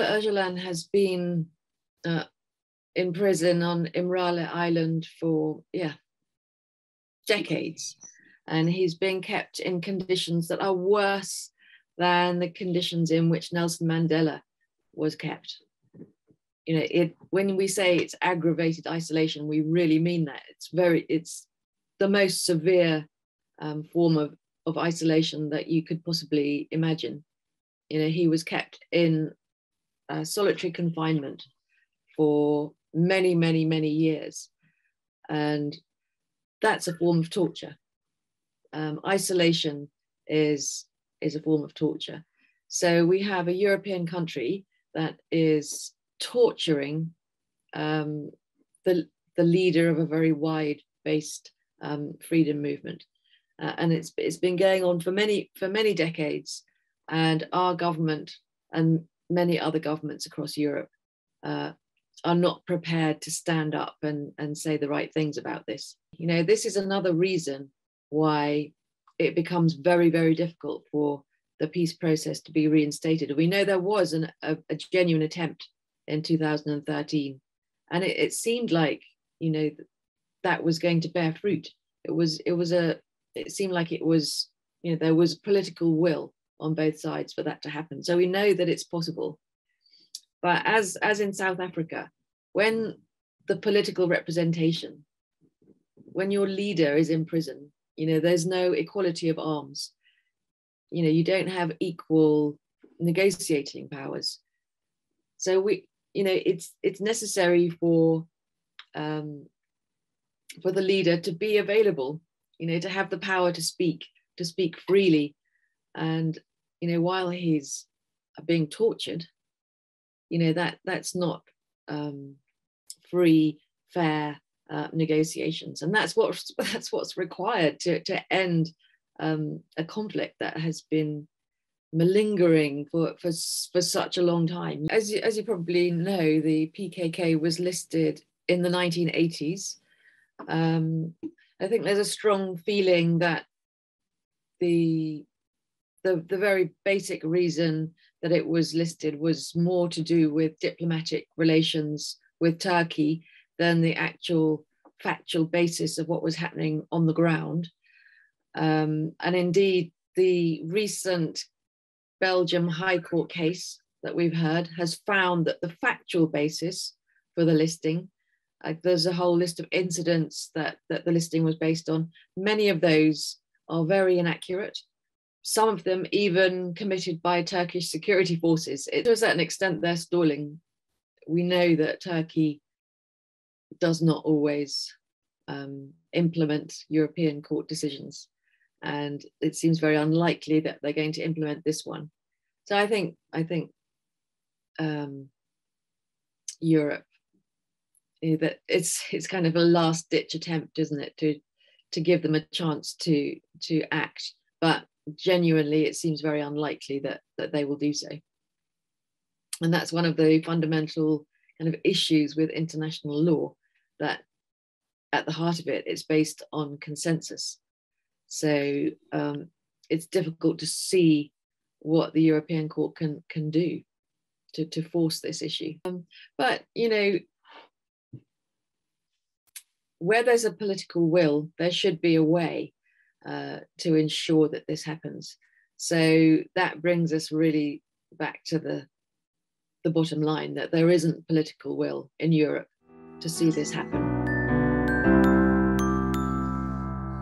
Öcalan has been in prison on Imrale Island for decades, and he's been kept in conditions that are worse than the conditions in which Nelson Mandela was kept. You know, when we say it's aggravated isolation, we really mean that. It's the most severe form of isolation that you could possibly imagine. You know, he was kept in solitary confinement for many, many, many years. And that's a form of torture. Isolation is a form of torture. So we have a European country that is torturing the leader of a very wide-based freedom movement. And it's been going on for many decades. And our government and many other governments across Europe are not prepared to stand up and say the right things about this. You know, this is another reason why it becomes very, very difficult for the peace process to be reinstated. We know there was a genuine attempt in 2013, and it seemed like, you know, that was going to bear fruit. It seemed like it was, you know, there was political will on both sides for that to happen. So we know that it's possible. But as in South Africa, when the political representation, when your leader is in prison, you know, there's no equality of arms. You know, you don't have equal negotiating powers. So it's necessary for the leader to be available, you know, to have the power to speak freely. And, you know, while he's being tortured, you know, that's not free, fair negotiations. And that's what's required to end a conflict that has been malingering for such a long time. As you probably know, the PKK was listed in the 1980s. I think there's a strong feeling that the very basic reason that it was listed was more to do with diplomatic relations with Turkey than the actual factual basis of what was happening on the ground. And indeed, the recent Belgium High Court case that we've heard has found that the factual basis for the listing, there's a whole list of incidents that the listing was based on. Many of those are very inaccurate. Some of them even committed by Turkish security forces. To a certain extent, they're stalling. We know that Turkey does not always implement European court decisions, and it seems very unlikely that they're going to implement this one. So I think Europe, that it's kind of a last-ditch attempt, isn't it, to give them a chance to act, but genuinely it seems very unlikely that they will do so. And that's one of the fundamental kind of issues with international law, that at the heart of it, it's based on consensus. So it's difficult to see what the European Court can do to force this issue. But, you know, where there's a political will, there should be a way to ensure that this happens. So that brings us really back to the bottom line, that there isn't political will in Europe to see this happen.